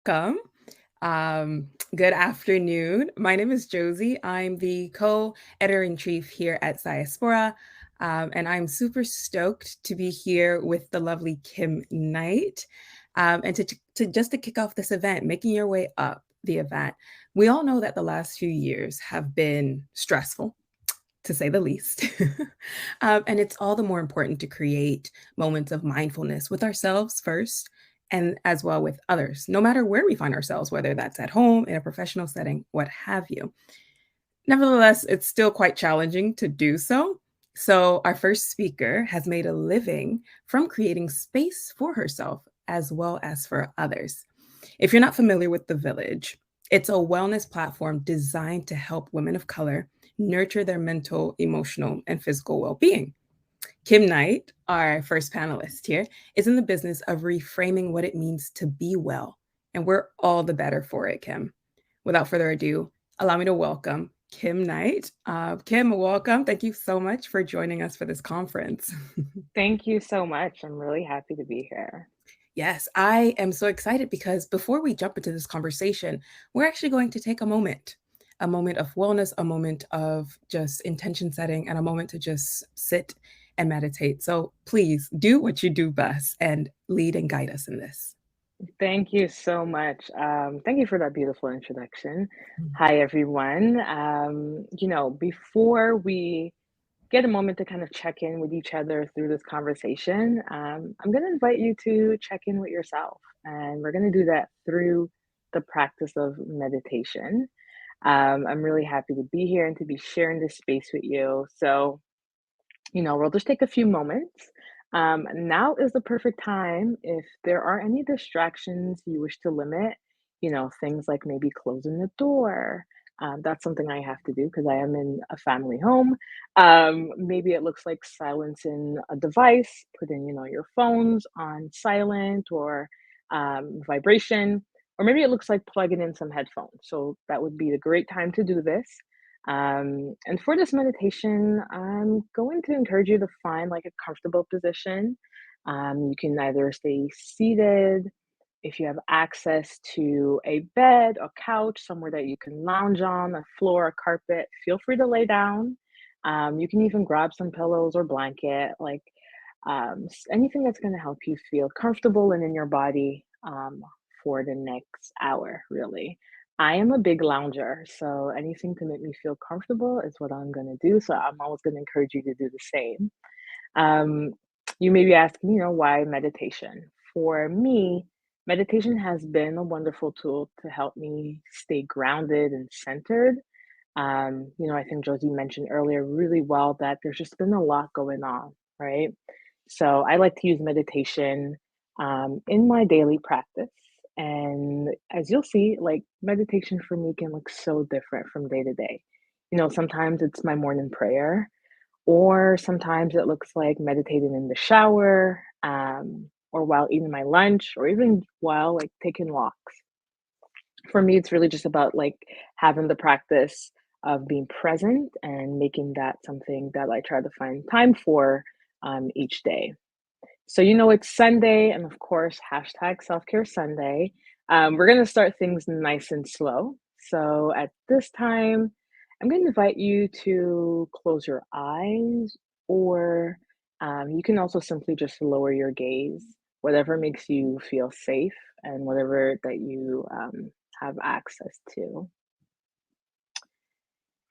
Welcome. Good afternoon. My name is Josie. I'm the co-editor in chief here at Sayaspora, and I'm super stoked to be here with the lovely Kim Knight, and to kick off this event, making your way up the event. We all know that the last few years have been stressful, to say the least. And it's all the more important to create moments of mindfulness with ourselves first, and as well with others, no matter where we find ourselves, whether that's at home, in a professional setting, what have you. Nevertheless, it's still quite challenging to do so. So, our first speaker has made a living from creating space for herself as well as for others. If you're not familiar with The Village, it's a wellness platform designed to help women of color nurture their mental, emotional, and physical well being. Kim Knight, our first panelist here, is in the business of reframing what it means to be well. And we're all the better for it, Kim. Without further ado, allow me to welcome Kim Knight. Kim, welcome. Thank you so much for joining us for this conference. Thank you so much. I'm really happy to be here. Yes, I am so excited because before we jump into this conversation, we're actually going to take a moment of wellness, a moment of just intention setting, and a moment to just sit and meditate. So please do what you do best and lead and guide us in this. Thank you so much. Thank you for that beautiful introduction. Hi, everyone. Before we get a moment to kind of check in with each other through this conversation, I'm going to invite you to check in with yourself. And we're going to do that through the practice of meditation. I'm really happy to be here and to be sharing this space with you. So, we'll just take a few moments. Now is the perfect time if there are any distractions you wish to limit, things like maybe closing the door. That's something I have to do because I am in a family home. Maybe it looks like silencing a device, putting, your phones on silent or vibration, or maybe it looks like plugging in some headphones. So that would be a great time to do this. And for this meditation, I'm going to encourage you to find like a comfortable position. You can either stay seated, if you have access to a bed, a couch, somewhere that you can lounge on, a floor, a carpet, feel free to lay down. You can even grab some pillows or blanket, like anything that's going to help you feel comfortable and in your body for the next hour, really. I am a big lounger, so anything to make me feel comfortable is what I'm going to do. So I'm always going to encourage you to do the same. Um, you may be asking, why meditation? For me, meditation has been a wonderful tool to help me stay grounded and centered. I think Josie mentioned earlier really well that there's just been a lot going on, right? So I like to use meditation in my daily practice. And as you'll see, like meditation for me can look so different from day to day. Sometimes it's my morning prayer, or sometimes it looks like meditating in the shower, or while eating my lunch, or even while like taking walks. For me, it's really just about like having the practice of being present and making that something that I try to find time for each day. So, it's Sunday, and of course, hashtag self care Sunday. We're going to start things nice and slow. So, at this time, I'm going to invite you to close your eyes, or you can also simply just lower your gaze, whatever makes you feel safe and whatever that you have access to.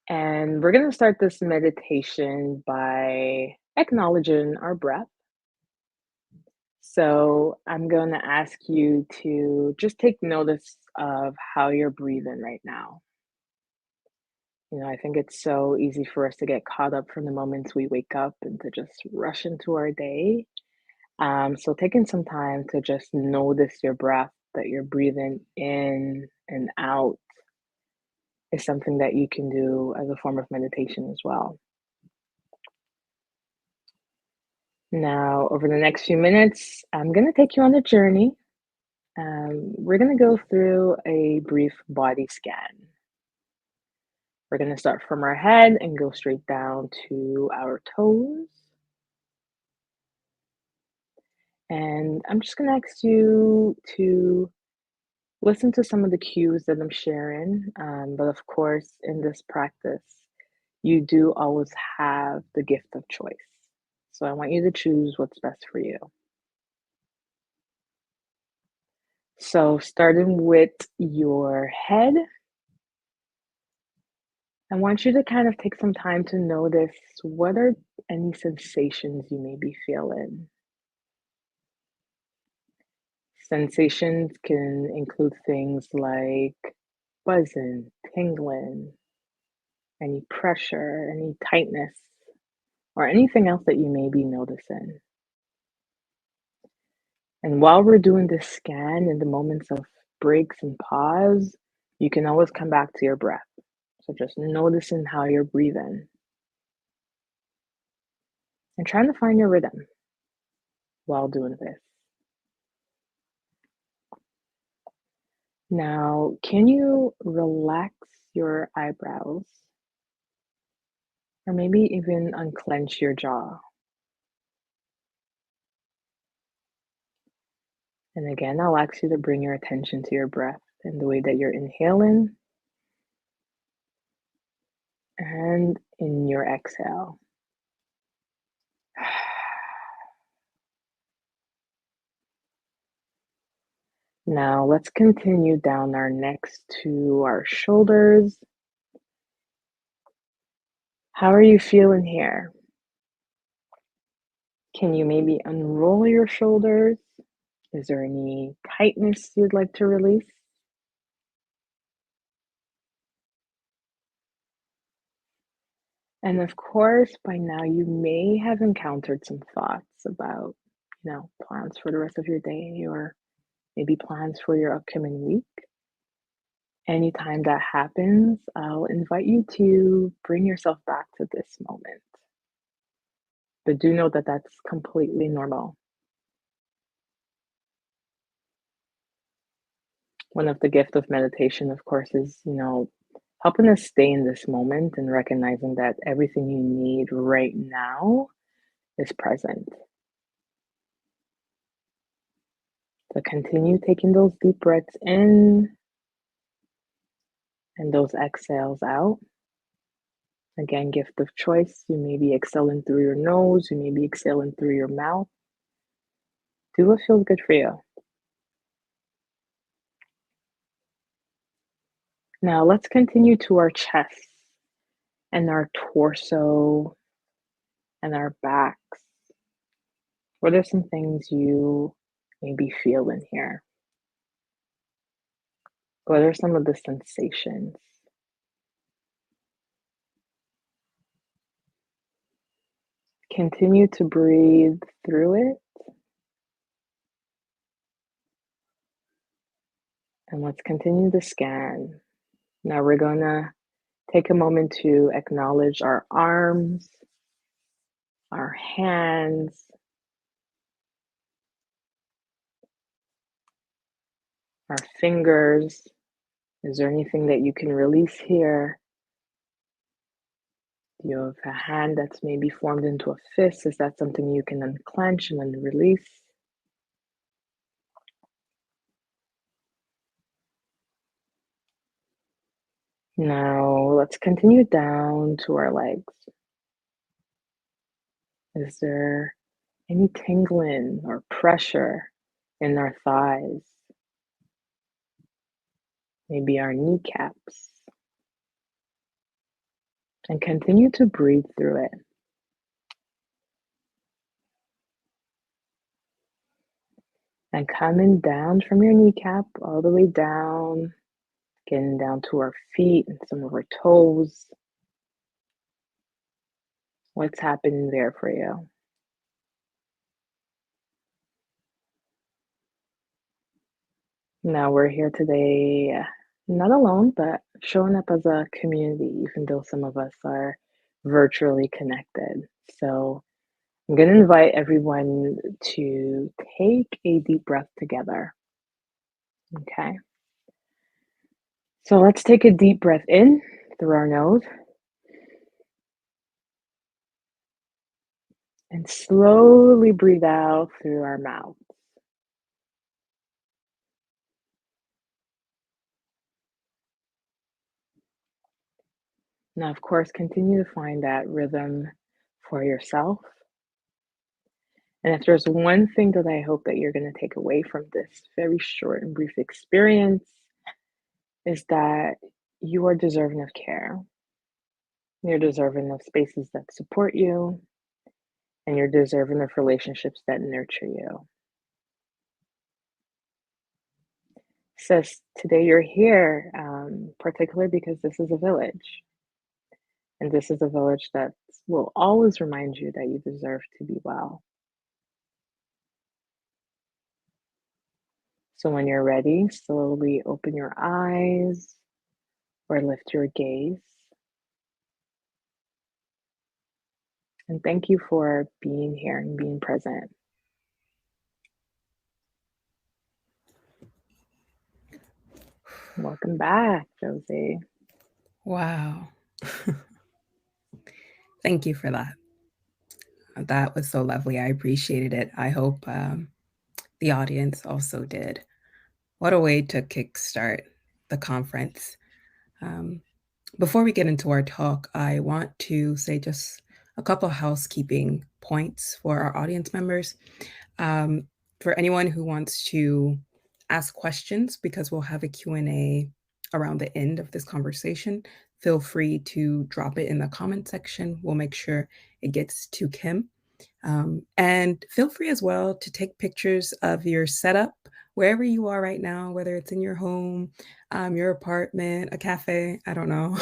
And we're going to start this meditation by acknowledging our breath. So I'm going to ask you to just take notice of how you're breathing right now. I think it's so easy for us to get caught up from the moments we wake up and to just rush into our day. So taking some time to just notice your breath, that you're breathing in and out, is something that you can do as a form of meditation as well. Now, over the next few minutes, I'm going to take you on a journey. We're going to go through a brief body scan. We're going to start from our head and go straight down to our toes. And I'm just going to ask you to Listen to some of the cues that I'm sharing, but of course, in this practice, you do always have the gift of choice. So I want you to choose what's best for you. So, starting with your head, I want you to kind of take some time to notice what are any sensations you may be feeling. Sensations can include things like buzzing, tingling, any pressure, any tightness, or anything else that you may be noticing. And while we're doing this scan in the moments of breaks and pause, you can always come back to your breath. So just noticing how you're breathing and trying to find your rhythm while doing this. Now, can you relax your eyebrows or maybe even unclench your jaw? And again, I'll ask you to bring your attention to your breath and the way that you're inhaling and in your exhale. Now let's continue down our necks to our shoulders. How are you feeling here? Can you maybe unroll your shoulders? Is there any tightness you'd like to release? And of course, by now you may have encountered some thoughts about, plans for the rest of your day or maybe plans for your upcoming week. Anytime that happens, I'll invite you to bring yourself back to this moment. But do know that that's completely normal. One of the gift of meditation, of course, is, helping us stay in this moment and recognizing that everything you need right now is present. So continue taking those deep breaths in and those exhales out. Again, gift of choice. You may be exhaling through your nose, you may be exhaling through your mouth. Do what feels good for you. Now let's continue to our chest and our torso and our backs. What are some things you may be feeling here? What are some of the sensations? Continue to breathe through it. And let's continue the scan. Now we're going to take a moment to acknowledge our arms, our hands, our fingers. Is there anything that you can release here? Do you have a hand that's maybe formed into a fist? Is that something you can unclench and then release? Now let's continue down to our legs. Is there any tingling or pressure in our thighs? Maybe our kneecaps. And continue to breathe through it. And coming down from your kneecap all the way down, getting down to our feet and some of our toes. What's happening there for you? Now we're here today, not alone, but showing up as a community, even though some of us are virtually connected. So I'm going to invite everyone to take a deep breath together. Okay. So let's take a deep breath in through our nose and slowly breathe out through our mouth. Now, of course, continue to find that rhythm for yourself. And if there's one thing that I hope that you're going to take away from this very short and brief experience, is that you are deserving of care. You're deserving of spaces that support you, and you're deserving of relationships that nurture you. Sis, today you're here, particularly because this is a village. And this is a village that will always remind you that you deserve to be well. So when you're ready, slowly open your eyes or lift your gaze. And thank you for being here and being present. Welcome back, Josie. Wow. Thank you for that. That was so lovely. I appreciated it. I hope the audience also did. What a way to kickstart the conference. Before we get into our talk, I want to say just a couple housekeeping points for our audience members. For anyone who wants to ask questions, because we'll have a Q&A around the end of this conversation, feel free to drop it in the comment section. We'll make sure it gets to Kim. And feel free as well to take pictures of your setup wherever you are right now, whether it's in your home, your apartment, a cafe, I don't know.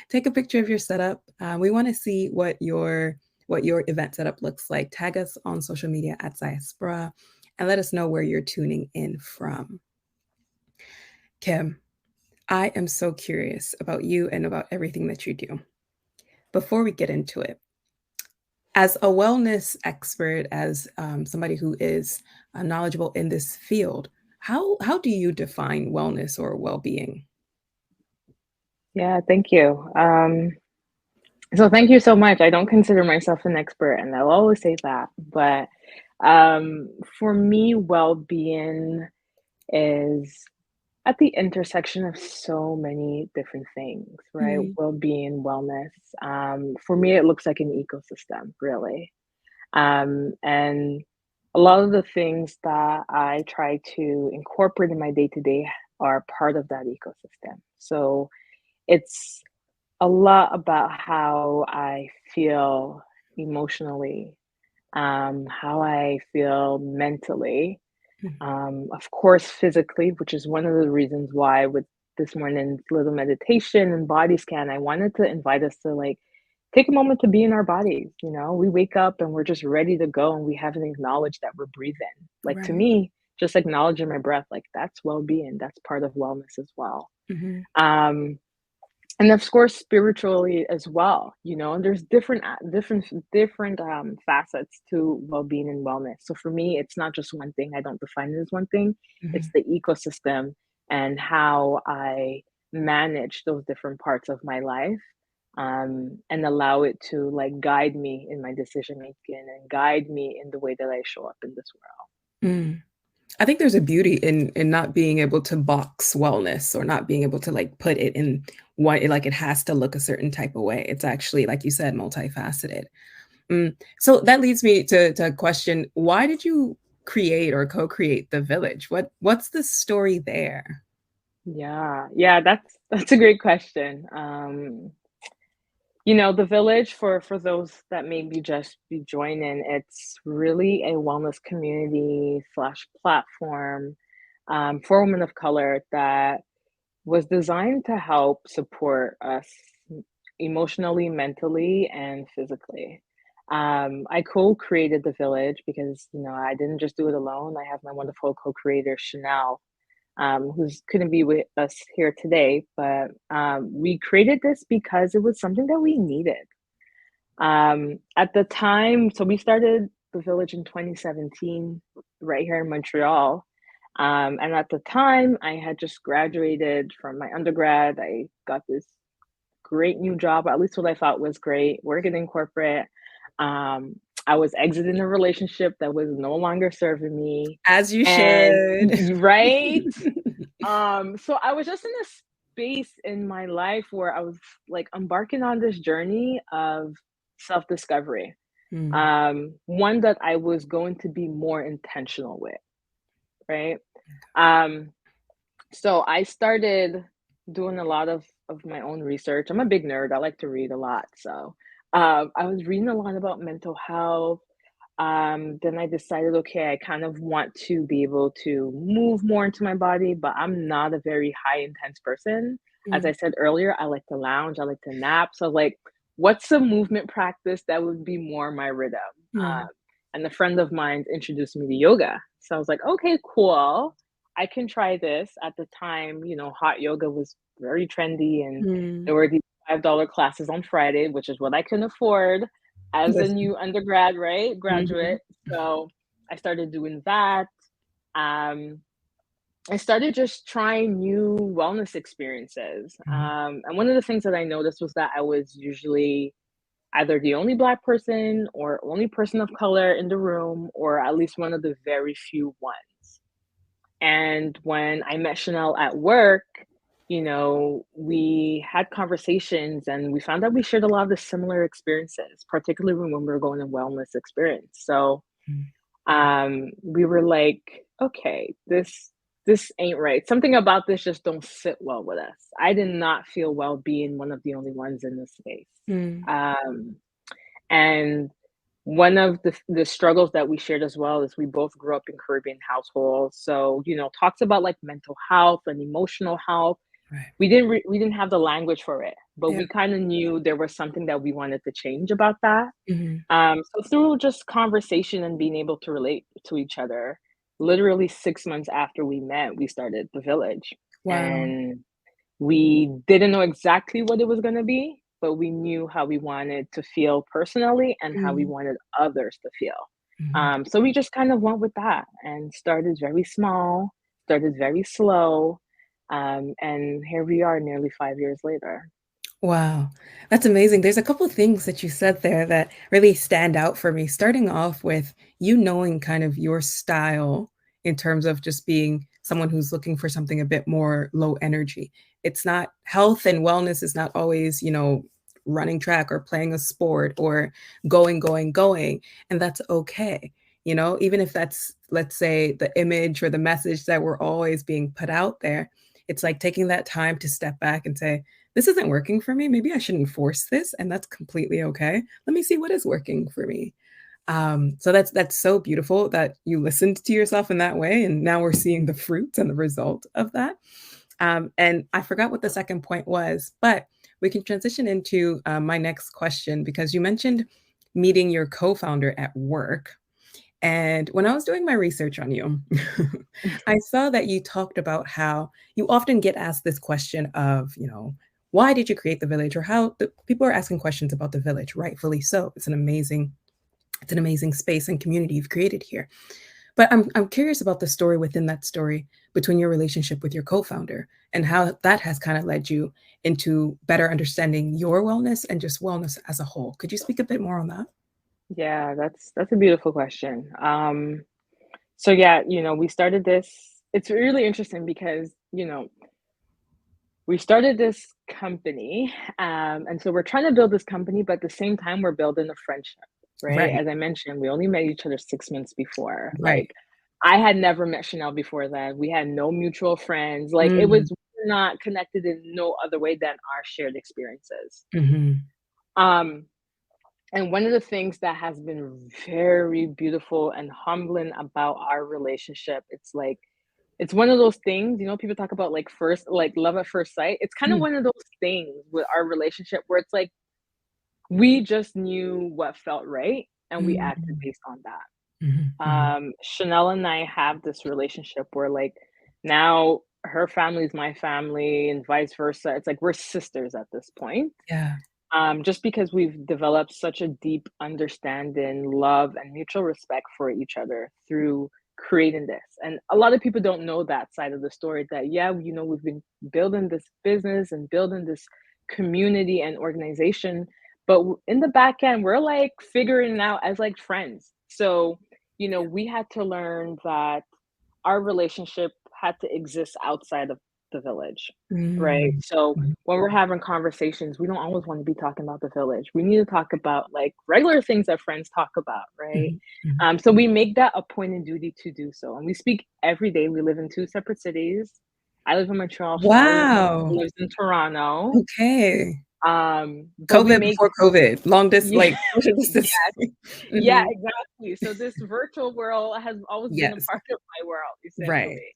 Take a picture of your setup. We want to see what your event setup looks like. Tag us on social media at Sayaspora and let us know where you're tuning in from. Kim, I am so curious about you and about everything that you do. Before we get into it, as a wellness expert, as somebody who is knowledgeable in this field, how do you define wellness or well-being? Yeah, thank you. So thank you so much. I don't consider myself an expert, and I'll always say that. But for me, well-being is at the intersection of so many different things, right? Mm-hmm. Well-being, wellness. For me, it looks like an ecosystem, really. And a lot of the things that I try to incorporate in my day-to-day are part of that ecosystem. So it's a lot about how I feel emotionally, how I feel mentally, of course, physically, which is one of the reasons why with this morning's little meditation and body scan, I wanted to invite us to like take a moment to be in our bodies. You know, we wake up and we're just ready to go and we haven't acknowledged that we're breathing. Like to Right. me, just acknowledging my breath, like that's well-being. That's part of wellness as well. Mm-hmm. And of course spiritually as well, you know, and there's different facets to well-being and wellness. So for me, it's not just one thing. I don't define it as one thing. Mm-hmm. It's the ecosystem and how I manage those different parts of my life, and allow it to like guide me in my decision making and guide me in the way that I show up in this world. Mm. I think there's a beauty in not being able to box wellness or not being able to like put it in one, like it has to look a certain type of way. It's actually, like you said, multifaceted. So that leads me to a question: why did you create or co-create the village? What's the story there? Yeah, that's a great question. You know, the village, for those that maybe just be joining, it's really a wellness community slash platform, for women of color that was designed to help support us emotionally, mentally, and physically. I co-created the village because, you know, I didn't just do it alone. I have my wonderful co-creator, Chanel, who's couldn't be with us here today, but we created this because it was something that we needed. At the time, so we started the village in 2017, right here in Montreal. And at the time, I had just graduated from my undergrad. I got this great new job, at least what I thought was great, working in corporate. I was exiting a relationship that was no longer serving me. As you And should. right? So I was just in a space in my life where I was like embarking on this journey of self-discovery. Mm. One that I was going to be more intentional with, right? Um, so I started doing a lot of my own research. I'm a big nerd. I like to read a lot. So I was reading a lot about mental health. Then I decided, okay, I kind of want to be able to move more into my body, but I'm not a very high intense person. As I Mm. said earlier, I like to lounge, I like to nap. So like, what's a movement practice that would be more my rhythm? Um, Mm. and a friend of mine introduced me to yoga. So I was like, okay, cool. I can try this. At the time, hot yoga was very trendy, and Mm. there were these $5 classes on Friday, which is what I can afford as a Listen. new undergrad, right? Mhm. Graduate. So I started doing that. Um, I started just trying new wellness experiences. Mhm. And one of the things that I noticed was that I was usually either the only Black person or only person of color in the room, or at least one of the very few ones. And when I met Chanel at work, we had conversations and we found that we shared a lot of the similar experiences, particularly when we were going to wellness experience. So Mm. we were like, okay, this ain't right. Something about this just don't sit well with us. I did not feel well being one of the only ones in this space. Mm. Um, and one of the struggles that we shared as well is we both grew up in Caribbean households. So, talks about like mental health and emotional health. Right. We didn't have the language for it, but Yeah. we kind of knew there was something that we wanted to change about that. Mhm. So through just conversation and being able to relate to each other, literally 6 months after we met, we started the village. Wow. And we didn't know exactly what it was going to be, but we knew how we wanted to feel personally and how we Mm. wanted others to feel. Mhm. So we just kind of went with that and started very small, started very slow. And here we are nearly 5 years later. Wow, that's amazing. There's a couple of things that you said there that really stand out for me, starting off with you knowing kind of your style in terms of just being someone who's looking for something a bit more low energy. It's not health and wellness is not always, running track or playing a sport or going, and that's okay. Even if that's, let's say, the image or the message that we're always being put out there, it's like taking that time to step back and say, this isn't working for me. Maybe I shouldn't force this, and that's completely okay. Let me see what is working for me. So that's so beautiful that you listened to yourself in that way, and now we're seeing the fruits and the result of that. And I forgot what the second point was, but we can transition into my next question because you mentioned meeting your co-founder at work. And when I was doing my research on you, I saw that you talked about how you often get asked this question of, why did you create the village? Or how the people are asking questions about the village, rightfully so. It's an amazing space and community you've created here. But I'm curious about the story within that story between your relationship with your co-founder and how that has kind of led you into better understanding your wellness and just wellness as a whole. Could you speak a bit more on that? Yeah, that's a beautiful question. So yeah, we started this. It's really interesting because, we started this company, and so we're trying to build this company, but at the same time, we're building a friendship, right? Right, As I mentioned, we only met each other 6 months before. right. Like, I had never met Chanel before that. We had no mutual friends. Like, it Mm, was not connected in no other way than our shared experiences. mhm. Um, and one of the things that has been very beautiful and humbling about our relationship, it's like, it's one of those things, people talk about like first, like love at first sight. It's kind of Mm, one of those things with our relationship where it's like we just knew what felt right and we acted mm, based on that. mhm, mhm. Chanel and I have this relationship where like now her family is my family and vice versa. It's like we're sisters at this point. Yeah. Just because we've developed such a deep understanding, love, and mutual respect for each other through creating this. And a lot of people don't know that side of the story that, yeah, we've been building this business and building this community and organization. But in the back end, we're like figuring it out as like friends. So, we had to learn that our relationship had to exist outside of the village, right? Mm. So Mhm. when we're having conversations, we don't always want to be talking about the village. We need to talk about like regular things that friends talk about, right? Mhm. Mhm. So we make that a point and duty to do so. And we speak every day. We live in two separate cities. I live in Montreal. Chanel Wow. lives in Toronto. Okay. But we COVID make before COVID, long distance, yeah, like social distance. yes, yeah, Mhm. exactly. So this virtual world has always been a Yes. part of my world, Right. essentially.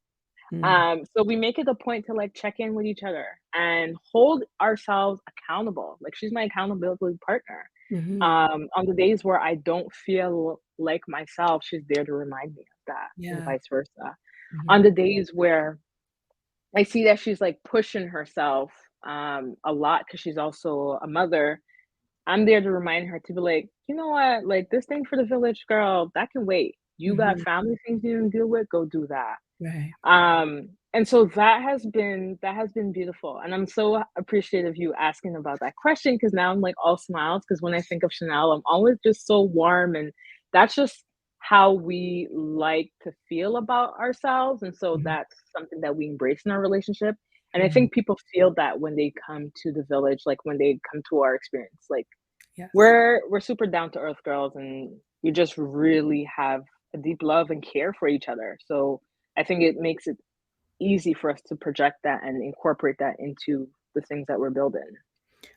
Mm. So we make it a point to like check in with each other and hold ourselves accountable. Like she's my accountability partner. Mhm. On the days where I don't feel like myself, she's there to remind me of that, and Yeah. vice versa. On Mhm. the days where I see that she's like pushing herself a lot because she's also a mother, I'm there to remind her to be like, you know what, like this thing for the village, girl, that can wait. You got Mhm. family things you need to deal with, go do that. Right. And so that has been beautiful, and I'm so appreciative you asking about that question because now I'm like all smiles because when I think of Chanel, I'm always just so warm, and that's just how we like to feel about ourselves, and so Mhm. that's something that we embrace in our relationship. And I Mhm. think people feel that when they come to the village, like when they come to our experience, like Yes. we're super down to earth girls, and we just really have a deep love and care for each other. So I think it makes it easy for us to project that and incorporate that into the things that we're building.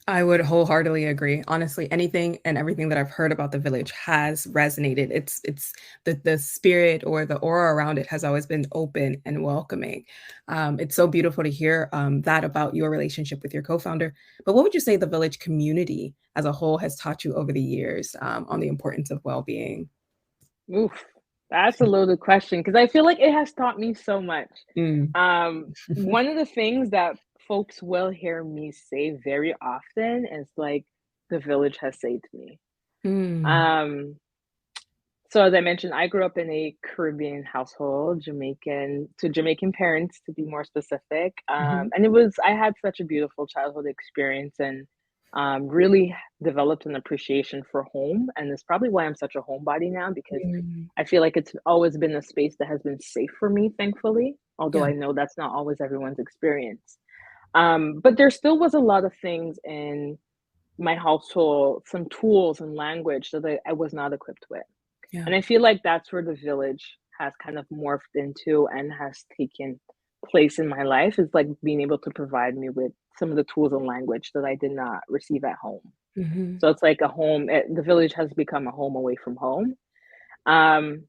I would wholeheartedly agree. Honestly, anything and everything that I've heard about the village has resonated. It's the spirit or the aura around it has always been open and welcoming. It's so beautiful to hear that about your relationship with your co-founder. But what would you say the village community as a whole has taught you over the years on the importance of well-being? Oof, that's a loaded question because I feel like it has taught me so much. Mm. One of the things that folks will hear me say very often is like, the village has saved me. Mm. Um, So as I mentioned, I grew up in a Caribbean household, Jamaican parents to be more specific. Mhm. And I had such a beautiful childhood experience and really developed an appreciation for home. And it's probably why I'm such a homebody now because Mm. I feel like it's always been a space that has been safe for me, thankfully, although Yeah. I know that's not always everyone's experience. But there still was a lot of things in my household, some tools and language that I was not equipped with. Yeah. And I feel like that's where the village has kind of morphed into and has taken place in my life is like being able to provide me with some of the tools and language that I did not receive at home. Mhm. So it's like the village has become a home away from home. Um,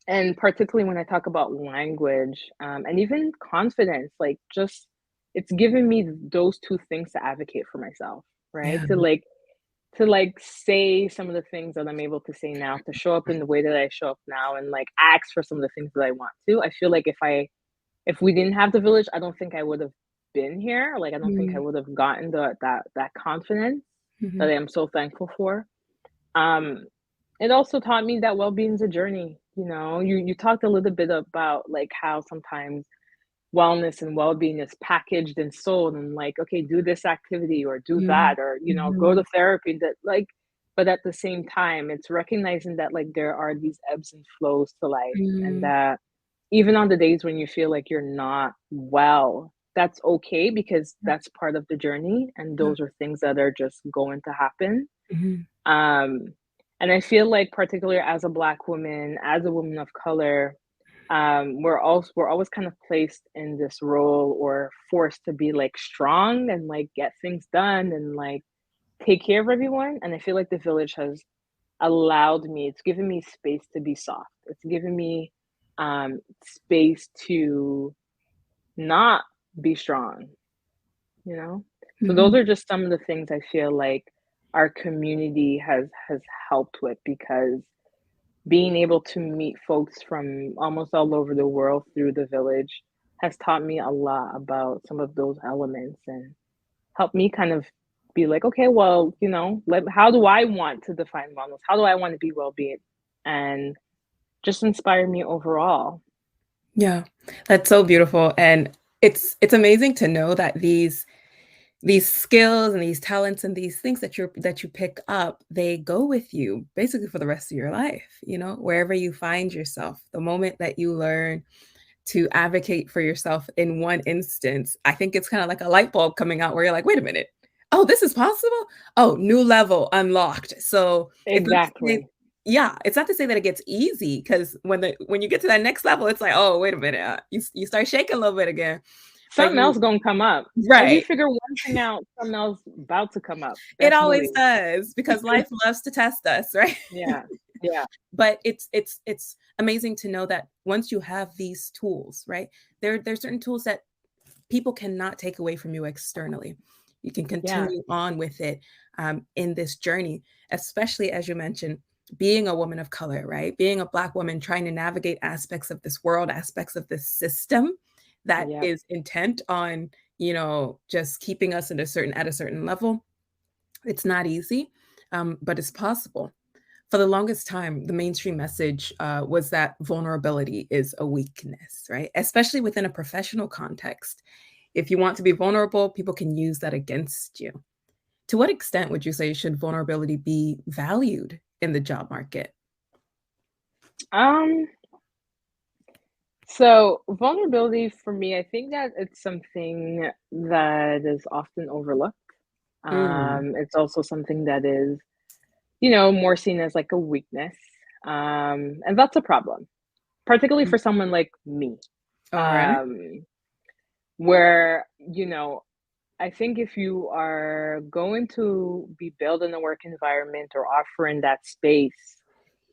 and particularly when I talk about language and even confidence, like just it's given me those two things to advocate for myself, right? Yeah. To say some of the things that I'm able to say now, to show up in the way that I show up now and like ask for some of the things that I want to. I feel like if we didn't have the village, I don't think I would have been here. Like I don't think I Mm. would have gotten that confidence that Mhm. I am so thankful for. Um it also taught me that well-being is a journey. You talked a little bit about like how sometimes wellness and well-being is packaged and sold and like, okay, do this activity or do Mm. that or go Mhm. to therapy that like, but at the same time it's recognizing that like there are these ebbs and flows to life and Mm. that even on the days when you feel like you're not well, that's okay because Yeah. that's part of the journey and Yeah. those are things that are just going to happen. Mhm. um and I feel like particularly as a black woman, as a woman of color, we're always kind of placed in this role or forced to be like strong and like get things done and like take care of everyone. And I feel like the village has allowed me, it's given me space to be soft. It's given me space to not be strong, you know? So those Mhm. are just some of the things I feel like our community has helped with because being able to meet folks from almost all over the world through the village has taught me a lot about some of those elements and helped me kind of be like, okay, well, how do I want to define wellness? How do I want to be well-being? And just inspire me overall. Yeah, that's so beautiful, and it's amazing to know that these skills and these talents and these things that you pick up, they go with you basically for the rest of your life, wherever you find yourself. The moment that you learn to advocate for yourself in one instance, I think it's kind of like a light bulb coming out where you're like, wait a minute. Oh, this is possible. Oh, new level unlocked. So it's not to say, Exactly. yeah, it's not to say that it gets easy, because when you get to that next level, it's like, oh, wait a minute, you start shaking a little bit again, but Something else gonna come up. As you right, figure one thing out, something else about to come up. it Best always believe. does, because life loves to test us, right? Yeah. Yeah. But it's amazing to know that once you have these tools, right? There's certain tools that people cannot take away from you externally. You can Yeah. continue on with it in this journey, especially as you mentioned, being a woman of color, right? Being a Black woman trying to navigate aspects of this world, aspects of this system that Yep. is intent on, just keeping us at a certain level. It's not easy, but it's possible. For the longest time, the mainstream message was that vulnerability is a weakness, right? Especially within a professional context. If you want to be vulnerable, people can use that against you. To what extent would you say should vulnerability be valued in the job market? Um, so vulnerability for me, I think that it's something that is often overlooked. Mm, It's also something that is, more seen as like a weakness. And that's a problem, particularly mm, for someone like me. all right. Um, where, I think if you are going to be building a work environment or offering that space,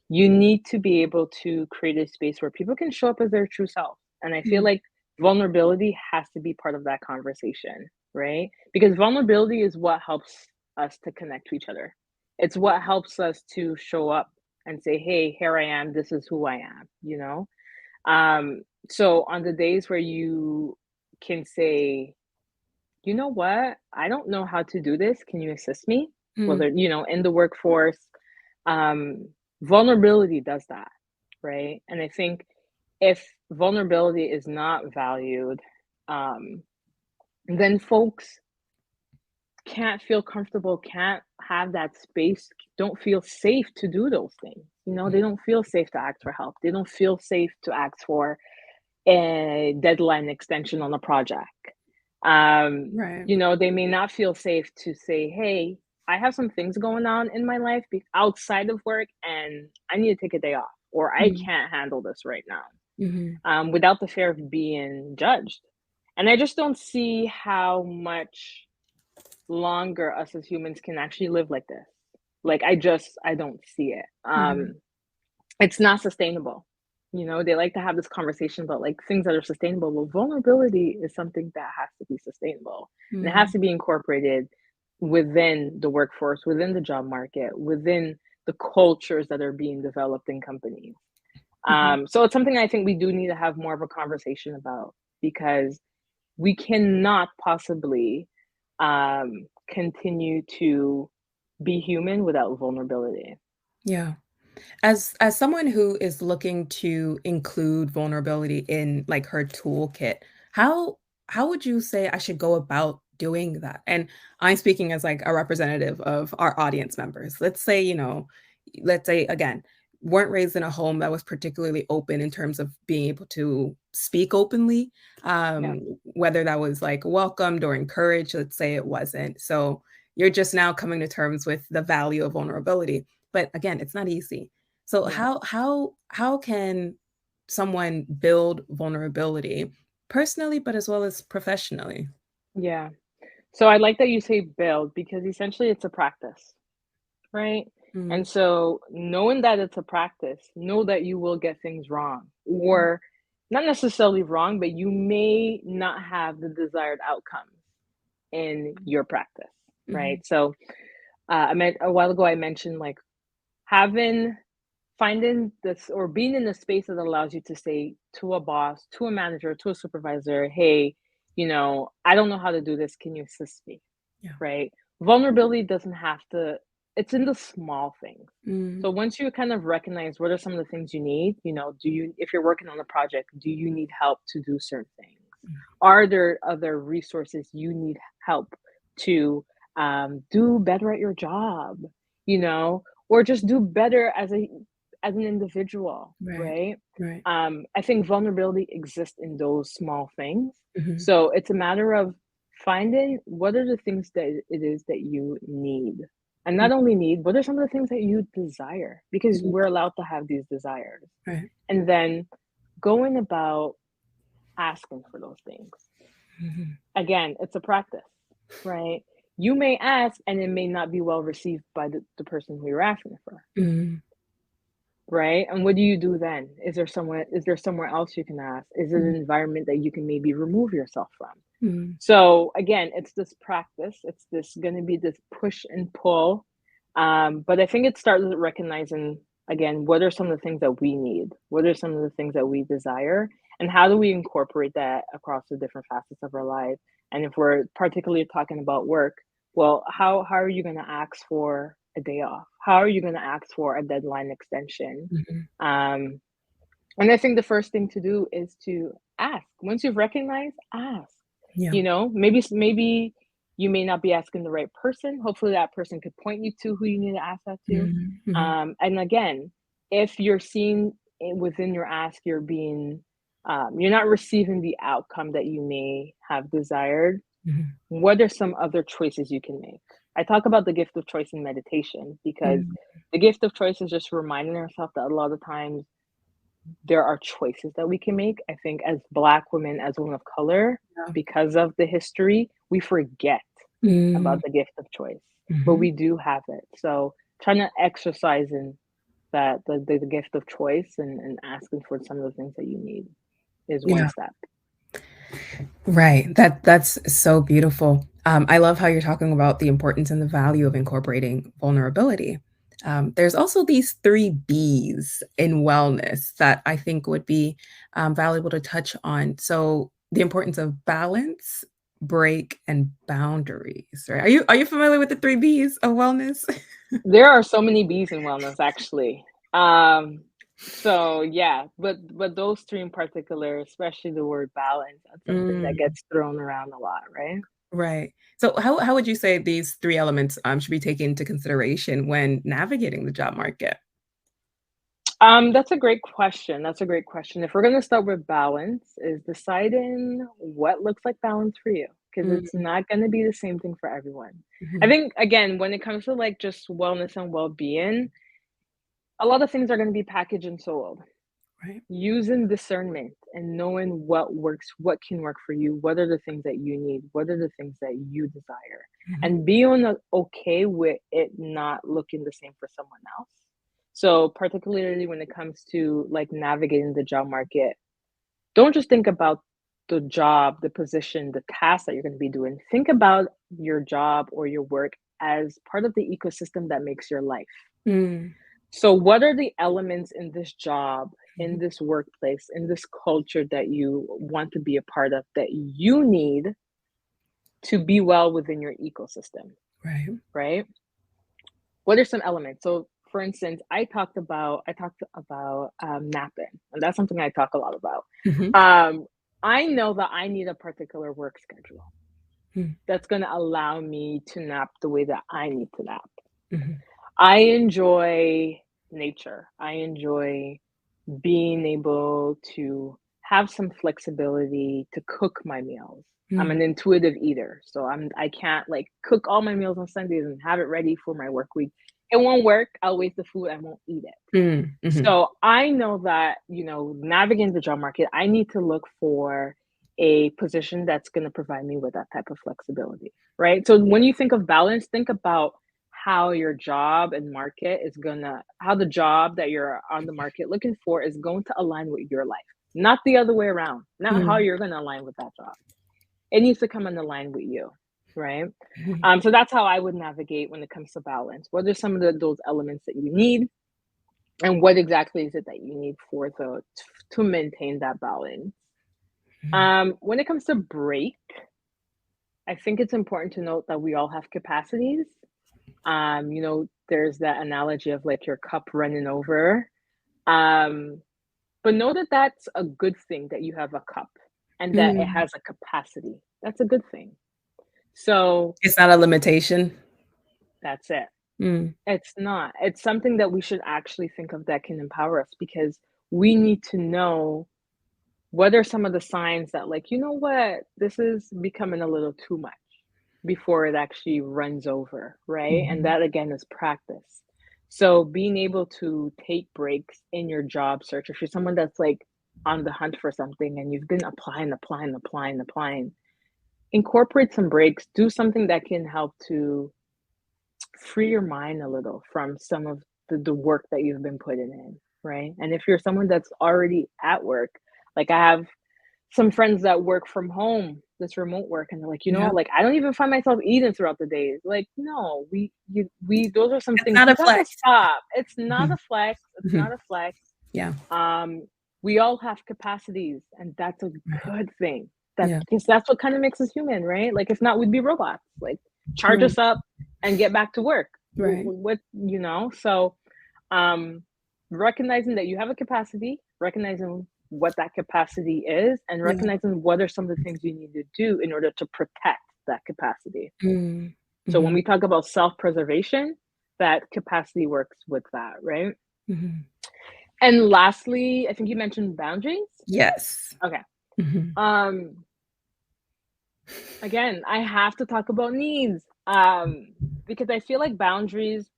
you need to be able to create a space where people can show up as their true self. And I feel Mm, like vulnerability has to be part of that conversation, right? Because vulnerability is what helps us to connect to each other. It's what helps us to show up and say, hey, here I am. This is who I am. So on the days where you can say, you know what? I don't know how to do this. Can you assist me? mm, Whether, in the workforce, um, vulnerability does that, right? And I think if vulnerability is not valued, um, then folks can't feel comfortable, can't have that space, don't feel safe to do those things. They don't feel safe to ask for help. They don't feel safe to ask for a deadline extension on a project. right. They may not feel safe to say, hey, I have some things going on in my life outside of work and I need to take a day off, or I Mm, can't handle this right now, mhm. without the fear of being judged. And I just don't see how much longer us as humans can actually live like this. Like, I don't see it. Mhm. It's not sustainable. They like to have this conversation about like things that are sustainable. Well, vulnerability is something that has to be sustainable, and it has Mm, to be incorporated within the workforce, within the job market, within the cultures that are being developed in companies. mhm. So it's something I think we do need to have more of a conversation about, because we cannot possibly continue to be human without vulnerability. Yeah. As someone who is looking to include vulnerability in, like, her toolkit, how how would you say I should go about doing that? And I'm speaking as, like, a representative of our audience members. Let's say, again, weren't raised in a home that was particularly open in terms of being able to speak openly, Yeah. whether that was, like, welcomed or encouraged, let's say it wasn't. So, you're just now coming to terms with the value of vulnerability. But again, it's not easy. So Yeah. how can someone build vulnerability personally, but as well as professionally? Yeah. So I like that you say build, because essentially it's a practice, right? Mm, And so knowing that it's a practice, know that you will get things wrong, mm, or not necessarily wrong, but you may not have the desired outcomes in your practice, right? mhm, So I meant a while ago, I mentioned like having finding this or being in a space that allows you to say to a boss, to a manager, to a supervisor, hey, I don't know how to do this. Can you assist me? yeah. Right? Vulnerability doesn't have to, it's in the small things. Mm, So once you kind of recognize what are some of the things you need, if you're working on a project, do you need help to do certain things? mm, Are there other resources you need help to do better at your job, or just do better as an individual, right? Right. I think vulnerability exists in those small things. Mhm. So it's a matter of finding what are the things that it is that you need. And not only need, what are some of the things that you desire? Because Mhm. we're allowed to have these desires. Right. And then going about asking for those things. Mhm. Again, it's a practice, right? You may ask and it may not be well received by the person who you're asking for, Mhm. right? And what do you do then? Is there somewhere else you can ask? Is it an environment that you can maybe remove yourself from? Mhm. So again, it's this practice. It's this going to be this push and pull. But I think it starts with recognizing again, what are some of the things that we need? What are some of the things that we desire? And how do we incorporate that across the different facets of our life? And if we're particularly talking about work, well, how are you going to ask for a day off? How are you going to ask for a deadline extension? Mhm. Um, and I think the first thing to do is to ask. Once you've recognized, ask. Yeah. You know, maybe you may not be asking the right person. Hopefully that person could point you to who you need to ask that to. Mhm. Mhm. And again, if you're seeing within your ask, you're not receiving the outcome that you may have desired, Mhm. what are some other choices you can make? I talk about the gift of choice in meditation because Mhm. the gift of choice is just reminding ourselves that a lot of times there are choices that we can make. I think as Black women, as women of color, Yeah. because of the history, we forget about Mhm. the gift of choice, but Mhm. we do have it. So trying to exercise in that the gift of choice and asking for some of the things that you need is one Yeah. step. Right. That's so beautiful. I love how you're talking about the importance and the value of incorporating vulnerability. There's also these 3 Bs in wellness that I think would be valuable to touch on. So the importance of balance, break, and boundaries. Right? Are you familiar with the 3 Bs of wellness? There are so many B's in wellness, actually. So yeah, but those three in particular, especially the word balance, that's something that Mm, gets thrown around a lot, right? right. So how would you say these 3 elements should be taken into consideration when navigating the job market? That's a great question. That's a great question. If we're gonna start with balance, is deciding what looks like balance for you, because it's Mm, not gonna be the same thing for everyone. I mhm. think again, when it comes to like just wellness and well-being, a lot of things are gonna be packaged and sold. Right. Using discernment and knowing what works, what can work for you, what are the things that you need, what are the things that you desire, Mhm. and being okay with it not looking the same for someone else. So, particularly when it comes to like navigating the job market, don't just think about the job, the position, the task that you're going to be doing. Think about your job or your work as part of the ecosystem that makes your life. Mm, So, what are the elements in this job, in mhm. this workplace, in this culture that you want to be a part of that you need to be well within your ecosystem, Right. right? What are some elements? So, for instance, I talked about napping, and that's something I talk a lot about. Mhm. Um, I know that I need a particular work schedule Mm, that's going to allow me to nap the way that I need to nap. mhm. I enjoy nature. I enjoy being able to have some flexibility to cook my meals. I'm Mm, an intuitive eater, so I can't like cook all my meals on Sundays and have it ready for my work week. It won't work. I'll waste the food. I won't eat it. mm, mhm. So I know that, navigating the job market, I need to look for a position that's going to provide me with that type of flexibility, right? So when you think of balance, think about how your job and market is gonna, how the job that you're on the market looking for is going to align with your life, not the other way around, not how Mm, you're going to align with that job. It needs to come in line with you, right? mhm. So that's how I would navigate when it comes to balance. What are some of those elements that you need? And what exactly is it that you need to maintain that balance? Mhm. When it comes to break, I think it's important to note that we all have capacities. There's that analogy of like your cup running over. Um, but know that that's a good thing that you have a cup and that it Mm. has a capacity. That's a good thing. So It's not a limitation? that's it. It's not. It's something that we should actually think of that can empower us, because we need to know what are some of the signs that, like, you know what, this is becoming a little too much before it actually runs over, right? And Mhm. that again is practice. So being able to take breaks in your job search, if you're someone that's like on the hunt for something and you've been applying, incorporate some breaks, do something that can help to free your mind a little from some of the work that you've been putting in, right? And if you're someone that's already at work, like I have some friends that work from home, this remote work, and they're like, you know Yeah. what, like I don't even find myself eating throughout the day. Like, no, we those are some It's things not we a gotta flex. stop. It's not Mhm. a flex. It's Mhm. not a flex. Yeah. Um, we all have capacities, and that's a Right. good thing. That Yeah. because that's what kind of makes us human, right? Like if not, we'd be robots. Like charge Right. us up and get back to work. Right. What you know? So um, recognizing that you have a capacity, recognizing what that capacity is, and Yeah. recognizing what are some of the things you need to do in order to protect that capacity. Mm. So when Mhm. we talk about self-preservation, that capacity works with that, right? Mhm. And lastly, I think you mentioned boundaries. Yes. Okay. Mhm. Um, again, I have to talk about needs. Because I feel like boundaries,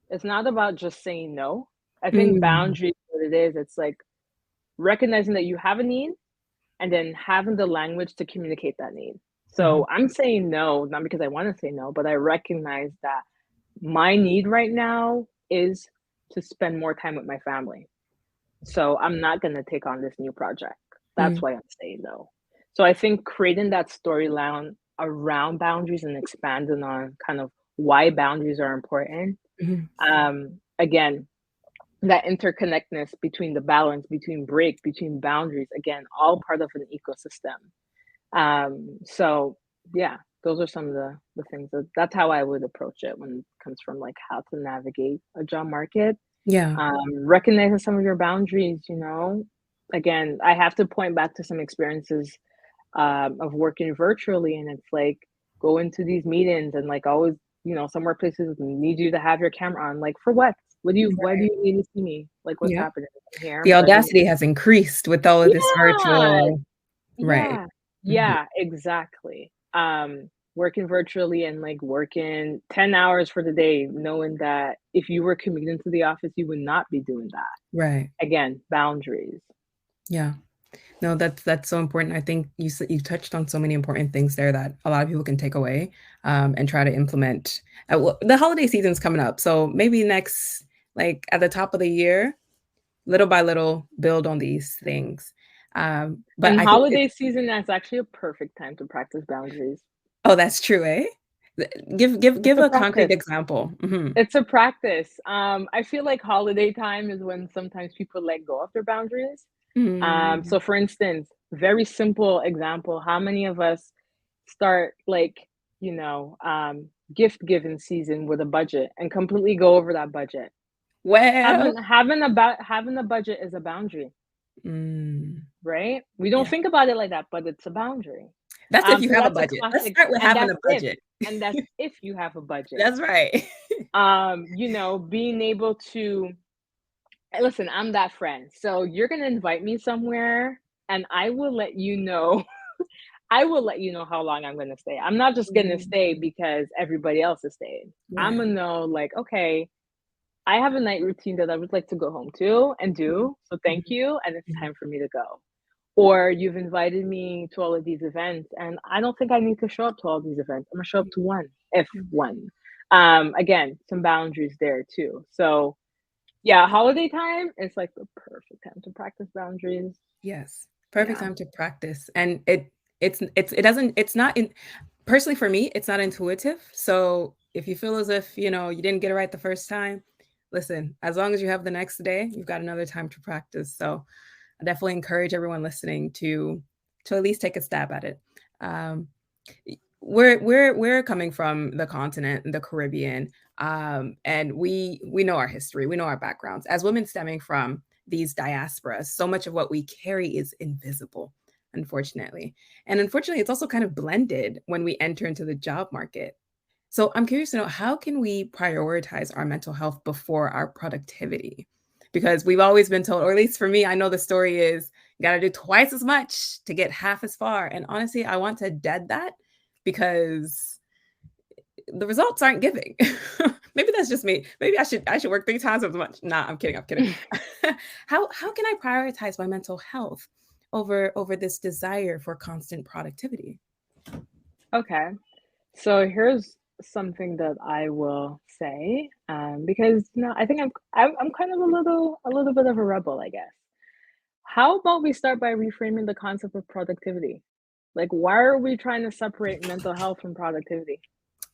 it's not about just saying no. I think Mm. boundaries, what it is, it's like recognizing that you have a need and then having the language to communicate that need. Mhm. So I'm saying no, not because I want to say no, but I recognize that my need right now is to spend more time with my family. So I'm not going to take on this new project. That's Mm. why I'm saying no. So I think creating that storyline around boundaries and expanding on kind of why boundaries are important. Mhm. Again, that interconnectedness between the balance between break, between boundaries, again, all part of an ecosystem. So yeah, those are some of the things that's how I would approach it when it comes from like how to navigate a job market. Yeah. Recognizing some of your boundaries, you know. Again, I have to point back to some experiences of working virtually, and it's like go into these meetings and like always, you know, some workplaces need you to have your camera on. Like for what? Why do Right. you need to see me? Like what's Yep. happening? I'm here, I'm The present. audacity has increased with all of this Yeah, virtual. Right. yeah, Mhm. yeah, exactly. Working virtually and like working 10 hours for the day, knowing that if you were commuting to the office, you would not be doing that. Right. Again, boundaries. Yeah. No, that's so important. I think you touched on so many important things there that a lot of people can take away, and try to implement. Well, the holiday season's coming up, so maybe next, like at the top of the year, little by little, build on these things. But And I think holiday it's season, that's actually a perfect time to practice boundaries. oh, that's true, eh? It's Give a a concrete practice. example. Mhm. It's a practice. I feel like holiday time is when sometimes people let go of their boundaries. Mm. So for instance, very simple example, how many of us start like, you know, gift giving season with a budget and completely go over that budget? Well, Having a budget is a boundary, mm, right? We don't yeah. think about it like that, but it's a boundary. That's if you So have a that's a budget. Let's classic, start with having a budget. and that's if you have a budget. That's right. You know, being able to listen, I'm that friend. So you're gonna invite me somewhere and I will let you know I will let you know how long I'm gonna stay. I'm not just gonna stay Mm, because everybody else is staying. I'm right. gonna know like, okay, I have a night routine that I would like to go home to and Mhm, do. So thank mhm, you. And it's mhm. time for me to go. Or you've invited me to all of these events, and I don't think I need to show up to all these events. I'm gonna show up to one, if Mm. one. Again, some boundaries there too. So yeah, holiday time is like the perfect time to practice boundaries. Yes, perfect Yeah. time to practice, and it doesn't it's not in personally for me, it's not intuitive, so if you feel as if, you didn't get it right the first time, listen, as long as you have the next day, you've got another time to practice, so I definitely encourage everyone listening to at least take a stab at it. Um, we're coming from the continent, the Caribbean, and we know our history, we know our backgrounds. As women stemming from these diasporas, so much of what we carry is invisible, unfortunately. And unfortunately, it's also kind of blended when we enter into the job market. So I'm curious to know, how can we prioritize our mental health before our productivity? Because we've always been told, or at least for me, I know the story is you got to do twice as much to get half as far. And honestly, I want to dead that because the results aren't giving. Maybe that's just me. Maybe I should work 3 times as much. Nah, I'm kidding. I'm kidding. How can I prioritize my mental health over this desire for constant productivity? Okay. So here's something that I will say, because I think I'm kind of a little bit of a rebel, I guess. How about we start by reframing the concept of productivity? Like, why are we trying to separate mental health from productivity?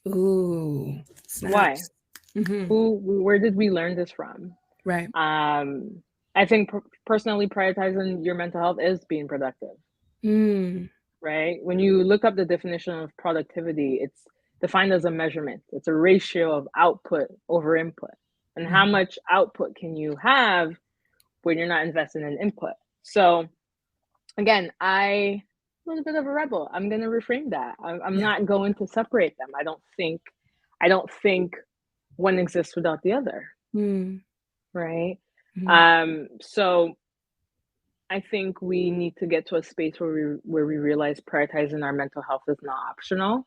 Ooh, Why? snaps. Hmm. Where did we learn this from? Right. I think personally prioritizing your mental health is being productive, Mm. right? When you look up the definition of productivity, it's defined as a measurement. It's a ratio of output over input. And how Mhm. much output can you have when you're not investing in input? So again, a little bit of a rebel. I'm gonna reframe that. I'm Yeah. not going to separate them. I don't think one exists without the other, Mm. right? Mhm. So I think we need to get to a space where we realize prioritizing our mental health is not optional.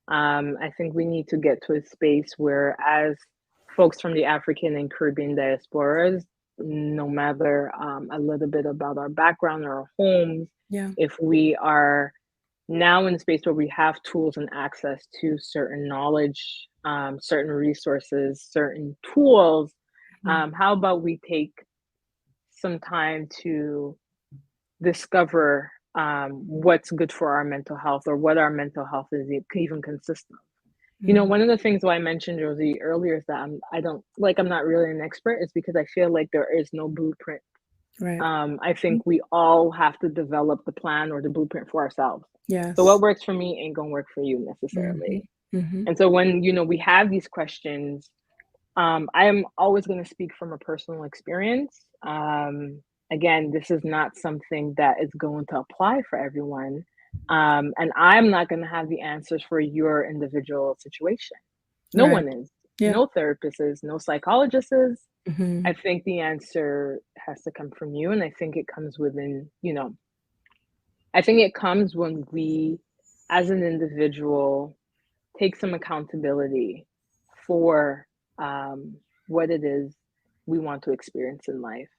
I think we need to get to a space where, as folks from the African and Caribbean diasporas, no matter a little bit about our background or our homes, Yeah. if we are now in a space where we have tools and access to certain knowledge, certain resources, certain tools, Mhm. how about we take some time to discover what's good for our mental health, or what our mental health is even consist of. Mm. One of the things why I mentioned, Josie, earlier is that I'm not really an expert, is because I feel like there is no blueprint. Right. I think we all have to develop the plan or the blueprint for ourselves. So what Yes. works for me ain't gonna work for you Mhm. necessarily. Mhm. And so when we have these questions, I am always going to speak from a personal experience. Again, this is not something that is going to apply for everyone. And I'm not going to have the answers for your individual situation. No Right. one is. Yeah. No therapist is. No psychologist is. I Mhm. think the answer has to come from you. And I think it comes I think it comes when we, as an individual, take some accountability for what it is we want to experience in life,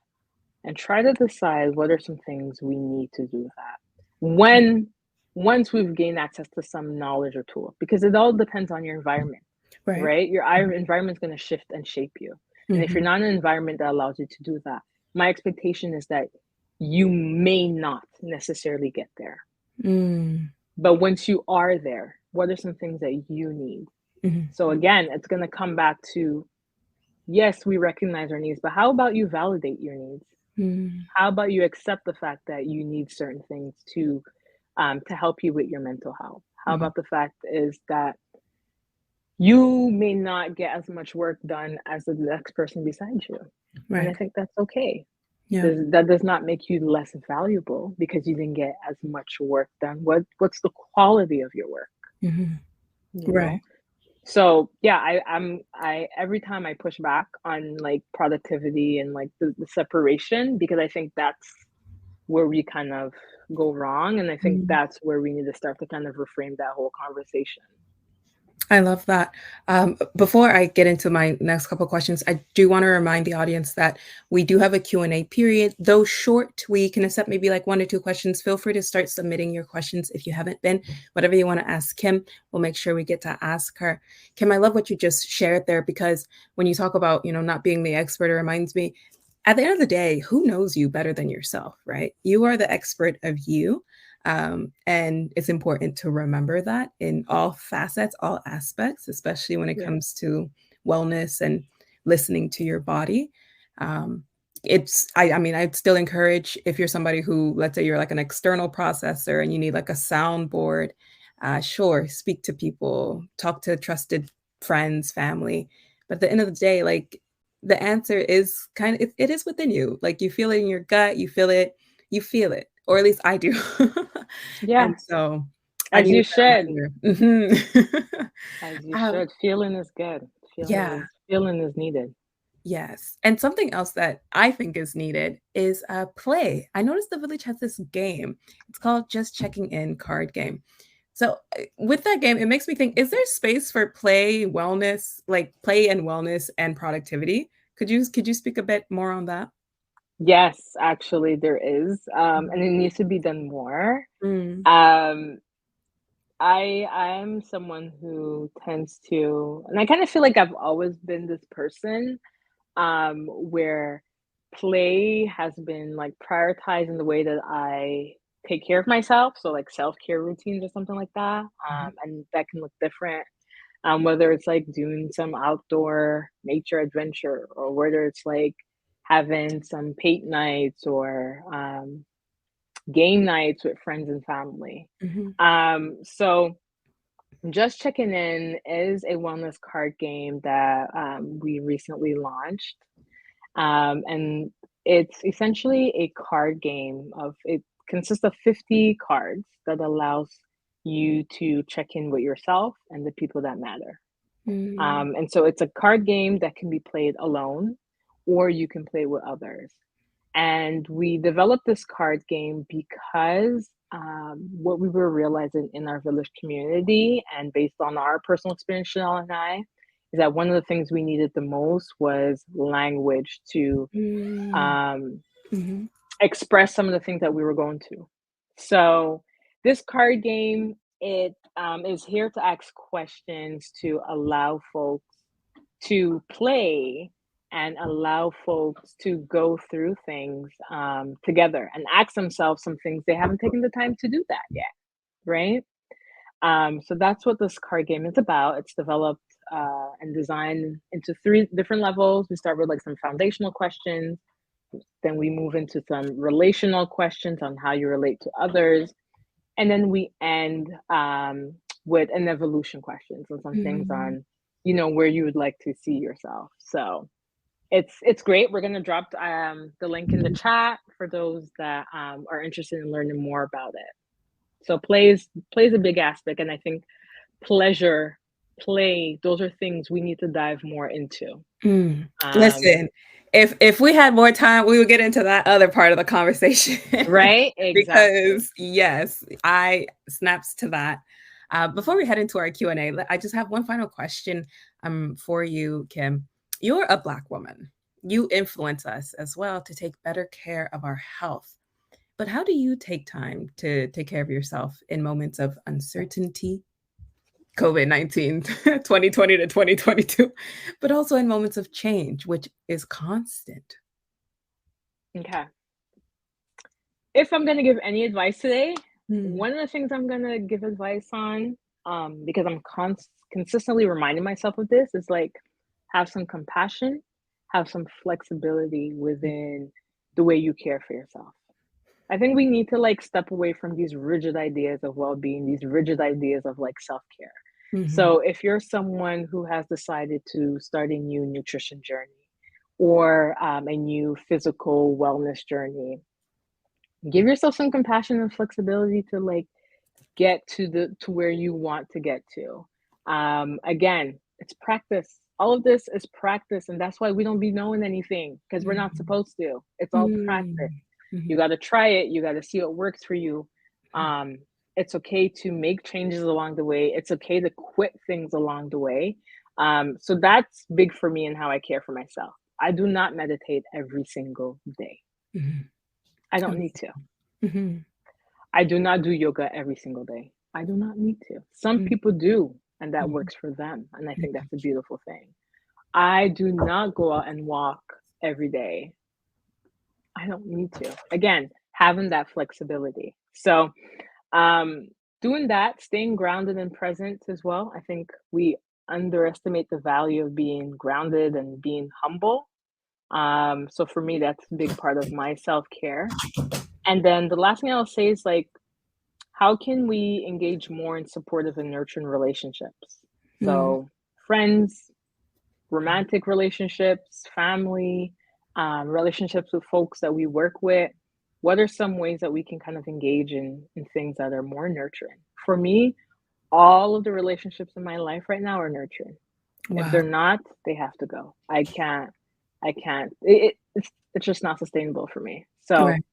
and try to decide what are some things we need to do that when once we've gained access to some knowledge or tool, because it all depends on your environment, Right. right? Your environment is going to shift and shape you, and if you're Mhm. not in an environment that allows you to do that, my expectation is that you may not necessarily get there. Mm. But once you are there, what are some things that you need? Mhm. So again, it's going to come back to, yes, we recognize our needs, but how about you validate your needs? Mm. How about you accept the fact that you need certain things to help you with your mental health? How Mhm. about the fact is that you may not get as much work done as the next person beside you, and I Right. think that's okay. Yeah. That does not make you less valuable because you didn't get as much work done. What's the quality of your work? Mhm. You know. Right. So yeah, I every time I push back on like productivity and like the separation, because I think that's where we kind of go wrong, and I think Mm. that's where we need to start to kind of reframe that whole conversation. I love that. Before I get into my next couple questions, I do want to remind the audience that we do have a Q&A period. Though short, we can accept maybe like 1 or 2 questions. Feel free to start submitting your questions if you haven't been. Whatever you want to ask Kim, we'll make sure we get to ask her. Kim, I love what you just shared there, because when you talk about, not being the expert, it reminds me, at the end of the day, who knows you better than yourself, right? You are the expert of you. And it's important to remember that in all facets, all aspects, especially when it Yeah. comes to wellness and listening to your body. Um, I mean, I'd still encourage, if you're somebody who, let's say you're like an external processor and you need like a soundboard, sure, speak to people, talk to trusted friends, family. But at the end of the day, like, the answer is it is within you. Like, you feel it in your gut, you feel it, or at least I do. Yeah. And so I As needed you that should. reminder. Mhm. As you Um, should. Feeling is good. yeah. Feeling is needed. Yes, and something else that I think is needed is play. I noticed the village has this game. It's called Just Checking In card game. So with that game, it makes me think: is there space for play, wellness, like play and wellness and productivity? Could you speak a bit more on that? Yes, actually there is. And Mhm. it needs to be done more. Mm, Um, I'm someone who tends to, and I kind of feel like I've always been this person, where play has been like prioritized in the way that I take care of myself. So like self-care routines or something like that. mhm, And that can look different. Whether it's like doing some outdoor nature adventure or whether it's like having some paint nights or game nights with friends and family. mhm, So just checking in is a wellness card game that we recently launched. And it's essentially a card game of it consists of 50 cards that allows you to check in with yourself and the people that matter. mm, And so it's a card game that can be played alone or you can play with others. And we developed this card game because what we were realizing in our village community and based on our personal experience, Chanel and I, is that one of the things we needed the most was language to mm, um, mhm, express some of the things that we were going to. So this card game, it is here to ask questions to allow folks to play and allow folks to go through things together and ask themselves some things they haven't taken the time to do that yet, right? So that's what this card game is about. It's developed and designed into 3 different levels. We start with like some foundational questions, then we move into some relational questions on how you relate to others, and then we end with an evolution questions and some things mm. on, where you would like to see yourself. So it's great. We're gonna drop the link in the chat for those that are interested in learning more about it. So plays a big aspect, and I think pleasure, play, those are things we need to dive more into. Mm. Um, Listen, if we had more time, we would get into that other part of the conversation right? Exactly. because yes, I snaps to that. Before we head into our Q&A, I just have one final question for you, Kim. You're a Black woman. You influence us as well to take better care of our health. But how do you take time to take care of yourself in moments of uncertainty, COVID-19, 2020 to 2022, but also in moments of change, which is constant? Okay. If I'm gonna give any advice today, Mm, one of the things I'm gonna give advice on, because I'm consistently reminding myself of this, is like have some compassion, have some flexibility within the way you care for yourself. I think we need to like step away from these rigid ideas of well-being, these rigid ideas of like self-care. mhm, So if you're someone who has decided to start a new nutrition journey or a new physical wellness journey, give yourself some compassion and flexibility to like get to where you want to get to. Again, it's practice. All of this is practice, and that's why we don't be knowing anything because we're not mhm, supposed to. It's all practice. mm, You mhm, got to try it. You got to see what works for you. um, it's okay to make changes along the way. It's okay to quit things along the way. So that's big for me and how I care for myself. I do not meditate every single day. mhm. I don't need to. Understand. Mhm, I do not do yoga every single day. I do not need to. Some mm, people do, and that mhm, works for them. And I think mhm, that's a beautiful thing. I do not go out and walk every day. I don't need to. Again, having that flexibility. So, um, doing that, staying grounded and present as well. I think we underestimate the value of being grounded and being humble. So for me, that's a big part of my self care. And then the last thing I'll say is like, how can we engage more in supportive and nurturing relationships? mm, So, friends, romantic relationships, family, relationships with folks that we work with. What are some ways that we can kind of engage in things that are more nurturing for me, all of the relationships in my life right now are nurturing. If Wow. they're not, they have to go. I can't. It's just not sustainable for me. So Right.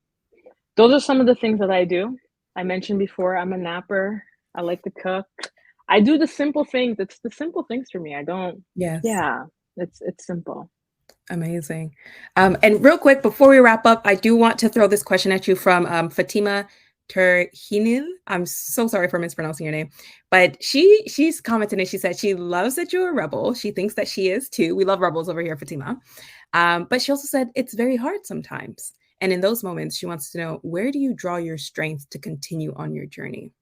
those are some of the things that I do. I mentioned before, I'm a napper. I like to cook. I do the simple things. It's the simple things for me. I don't. Yes. Yeah, it's simple. Amazing. And real quick, before we wrap up, I do want to throw this question at you from Fatima Terhinil. I'm so sorry for mispronouncing your name, but she's commented and she said she loves that you're a rebel. She thinks that she is too. We love rebels over here, Fatima. But she also said it's very hard sometimes. And in those moments, she wants to know, where do you draw your strength to continue on your journey?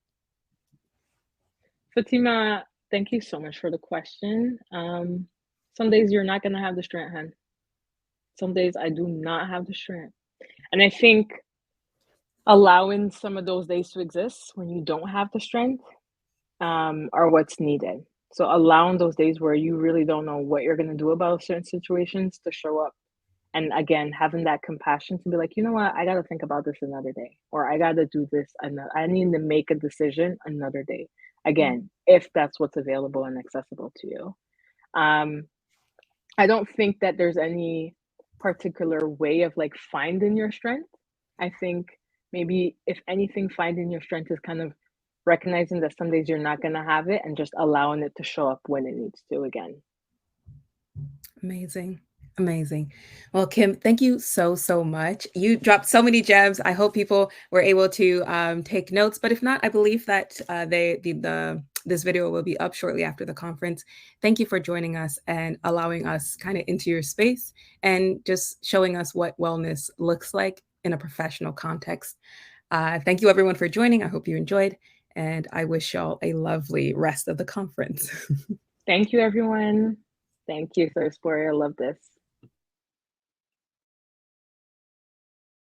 Fatima, thank you so much for the question. Some days you're not gonna have the strength, hun. Some days I do not have the strength. And I think allowing some of those days to exist when you don't have the strength are what's needed. So allowing those days where you really don't know what you're going to do about certain situations to show up. And again, having that compassion to be like, you know what, I got to think about this another day, or I got to do this. I need to make a decision another day. Again, if that's what's available and accessible to you. Um, I don't think that there's any particular way of like finding your strength. I think maybe if anything, finding your strength is kind of recognizing that some days you're not going to have it and just allowing it to show up when it needs to again. Amazing. Amazing. Well, Kim, thank you so, so much. You dropped so many gems. I hope people were able to take notes, but if not, I believe that this video will be up shortly after the conference. Thank you for joining us and allowing us kind of into your space and just showing us what wellness looks like in a professional context. Thank you everyone for joining. I hope you enjoyed, and I wish y'all a lovely rest of the conference. Thank you, everyone. Thank you, Sayaspora. I love this.